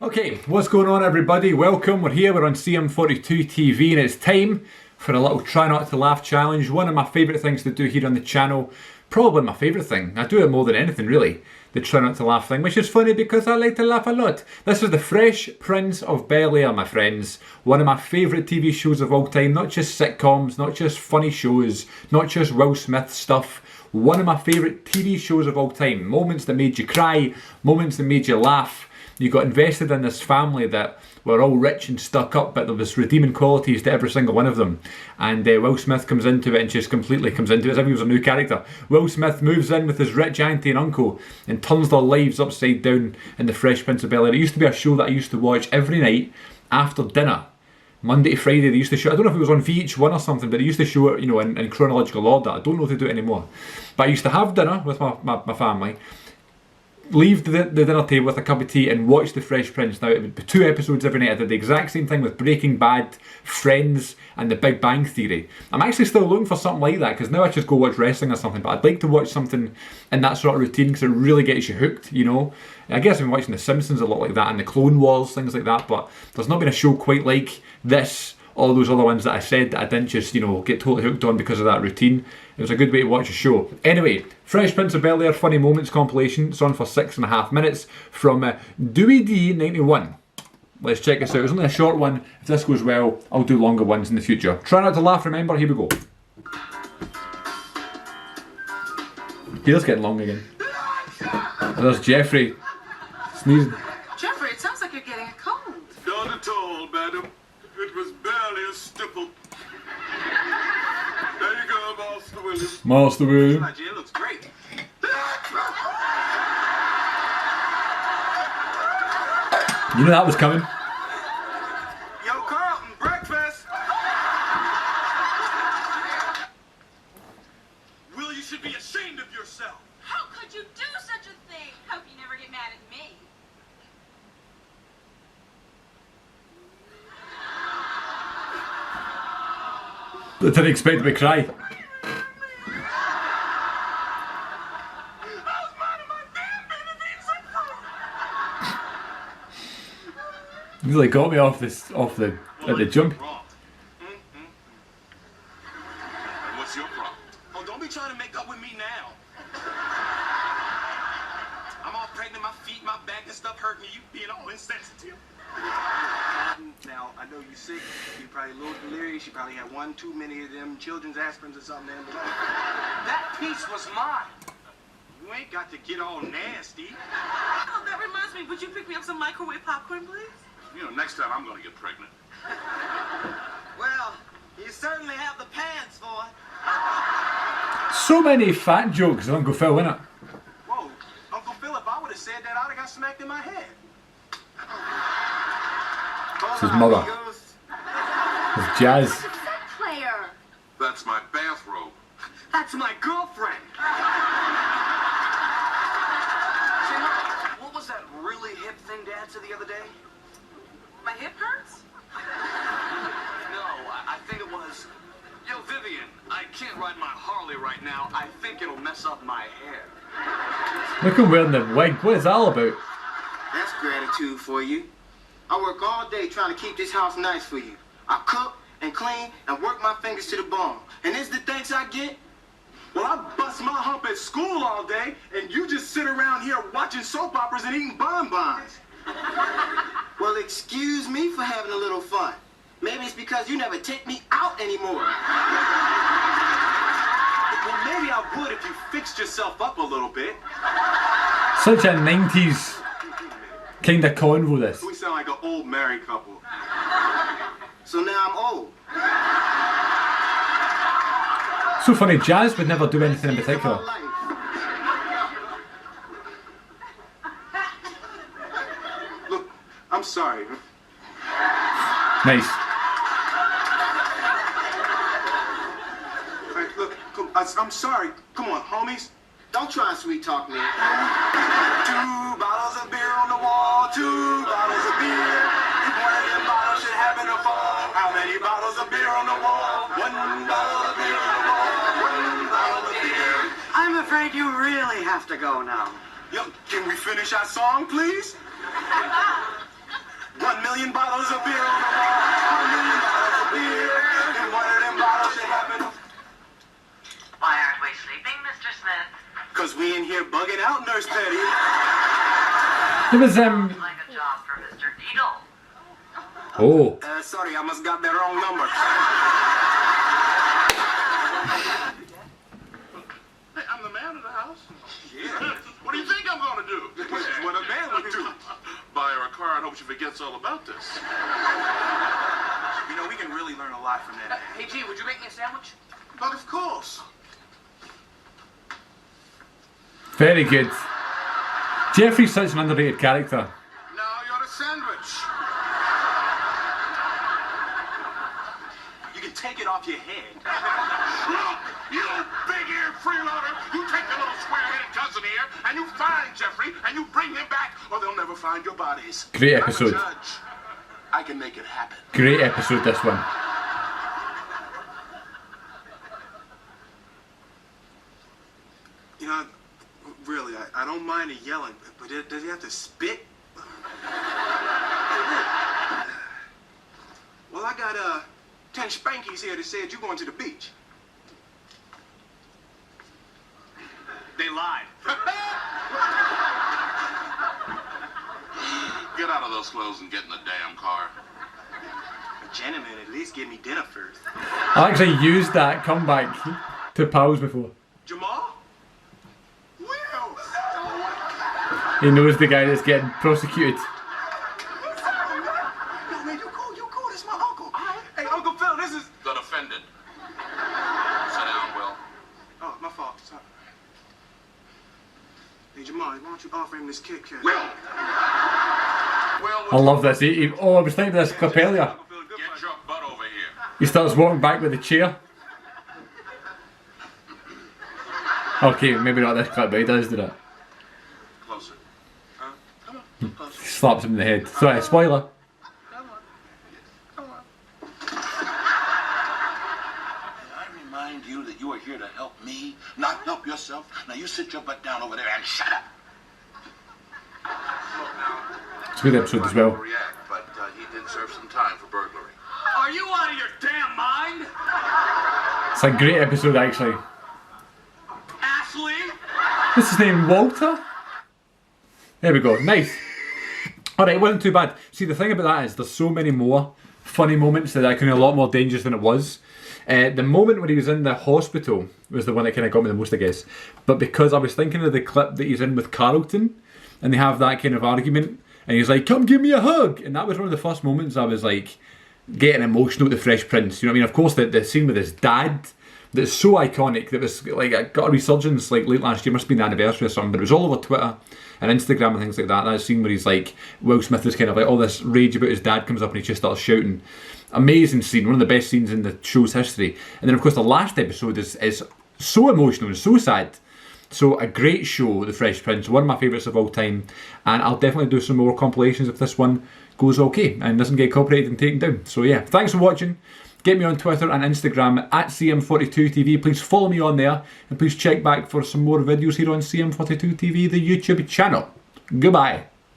Okay, what's going on everybody? Welcome, we're on CM42 TV and it's time for a little try not to laugh challenge. One of my favourite things to do here on the channel. Probably my favourite thing. I do it more than anything really. The try not to laugh thing, which is funny because I like to laugh a lot. This is the Fresh Prince of Bel-Air, my friends. One of my favourite TV shows of all time. Not just sitcoms, not just funny shows, not just Will Smith stuff. One of my favourite TV shows of all time. Moments that made you cry, moments that made you laugh. You got invested in this family that were all rich and stuck up, but there was redeeming qualities to every single one of them. And Will Smith comes into it and just completely comes into it as if he was a new character. Will Smith moves in with his rich auntie and uncle and turns their lives upside down in the Fresh Prince of Bel-Air. It used to be a show that I used to watch every night after dinner. Monday to Friday they used to show, I don't know if it was on VH1 or something, but they used to show it, you know, in chronological order. I don't know if they do it anymore. But I used to have dinner with my family, leave the dinner table with a cup of tea and watch The Fresh Prince. Now, it would be 2 episodes every night. I did the exact same thing with Breaking Bad, Friends and The Big Bang Theory. I'm actually still looking for something like that because now I just go watch wrestling or something, but I'd like to watch something in that sort of routine because it really gets you hooked, you know. I guess I've been watching The Simpsons a lot like that and The Clone Wars, things like that, but there's not been a show quite like this, all those other ones that I said that I didn't just, you know, get totally hooked on because of that routine. It was a good way to watch a show. Anyway, Fresh Prince of Bel-Air Funny Moments compilation. It's on for 6.5 minutes from Dewey D91. Let's check this out. It's only a short one. If this goes well, I'll do longer ones in the future. Try not to laugh, remember. Here we go. Here's getting long again. There's Jeffrey sneezing. Jeffrey, it sounds like you're getting a cold. Not at all, madam. It was barely a stipple. There you go, Master William. Master William. My Jim looks great. You knew that was coming. Yo, Carlton, breakfast. Will, you should be ashamed of yourself. How could you do such a thing? Hope you never get mad at me. I didn't expect him to cry. He really got me off the at the jump. What's your problem? Oh, don't be trying to make up with me now. I'm all pregnant, my feet, my back and stuff hurting you being all insensitive. Now, I know you're sick, you're probably a little delirious, you probably had one too many of them children's aspirins or something. That piece was mine. You ain't got to get all nasty. Oh, that reminds me. Would you pick me up some microwave popcorn, please? You know, next time I'm gonna get pregnant. Well, you certainly have the pants for it. So many fat jokes, Uncle Phil, innit? Whoa, Uncle Phil, if I would have said that, I'd have got smacked in my head. It's his mother. It's Jazz. What's that player? That's my bathrobe. That's my girlfriend. What was that really hip thing Dad said the other day? My hip hurts? No, I think it was, yo, Vivian, I can't ride my Harley right now. I think it'll mess up my hair. Look at him wearing the wig. What is that all about? That's gratitude for you. I work all day trying to keep this house nice for you. I cook and clean and work my fingers to the bone. And this is the thanks I get? Well, I bust my hump at school all day, and you just sit around here watching soap operas and eating bonbons. Well, excuse me for having a little fun. Maybe it's because you never take me out anymore. Well, maybe I would if you fixed yourself up a little bit. Such a 90s kind of convo this. We sound like an old married couple. So now I'm old. So funny, Jazz would never do anything in particular. Look, I'm sorry. Nice. Hey, look, I'm sorry. Come on, homies. Don't try and sweet talk me. 2 bottles of beer on the wall, 2 bottles of beer. If one of them bottles should happen to fall, how many bottles of beer on the wall? 1 bottle of beer on the wall, 1 bottle of beer. I'm afraid you really have to go now. Yo, can we finish our song, please? It was Like a job for Mr. Needle. oh, Sorry, I must got the wrong number. Hey, I'm the man of the house. Yeah. What do you think I'm going to do? This is what a man would do. Buy her a car and hope she forgets all about this. You know, we can really learn a lot from that. Hey, G, would you make me a sandwich? But of course. very good. Jeffrey's such an underrated character. Now you're the sandwich. You can take it off your head. Look, you big-eared freeloader, you take your little square-headed cousin here, and you find Jeffrey, and you bring him back, or they'll never find your bodies. Great I'm a episode. judge. I can make it happen. Great episode, this one. You know, really, I don't mind the yelling, but does he have to spit? Well, I got 10 spankies here that said you're going to the beach. They lied. Get out of those clothes and get in the damn car. A gentleman, at least give me dinner first. I actually used that comeback to pals before. Jamal? Will! He knows the guy that's getting prosecuted. No, man, you cool. This is my uncle. Hey, Uncle Phil, this is... The defendant. Sit down, Will. Oh, my fault. Sorry. Hey, Jamal, why don't you offer him this Kit Kat? Will. I love this. Oh, I was thinking of this clip earlier. Uncle Phil, good Get fight. your butt over here. He starts walking back with the chair. Okay, maybe not this clip, but he does do that. Closer. Come on. Closer. Slaps him in the head. Sorry, spoiler. Come on. I remind you that you are here to help me, not help yourself. Now you sit your butt down over there and shut up. Look now. It's a good episode as well. React, but he did serve some time for burglary. Are you out of your damn mind? It's a great episode, actually. Ashley? What's his name? Walter? There we go. Nice. Alright, it wasn't too bad. See, the thing about that is there's so many more funny moments that could be a lot more dangerous than it was. The moment when he was in the hospital was the one that kind of got me the most, I guess. But because I was thinking of the clip that he's in with Carlton, and they have that kind of argument, and he's like, come give me a hug! And that was one of the first moments I was like, getting emotional with the Fresh Prince. You know what I mean? Of course, the scene with his dad, that's so iconic, that was like, I got a resurgence like late last year, must have been the anniversary or something, but it was all over Twitter and Instagram and things like that. That scene where he's like, Will Smith is kind of like, all this rage about his dad comes up and he just starts shouting. Amazing scene, one of the best scenes in the show's history. And then of course the last episode is so emotional and so sad. So a great show, The Fresh Prince, one of my favourites of all time, and I'll definitely do some more compilations if this one goes okay and doesn't get copyrighted and taken down. So yeah, thanks for watching. Get me on Twitter and Instagram at CM42TV. Please follow me on there, and please check back for some more videos here on CM42TV, the YouTube channel. Goodbye.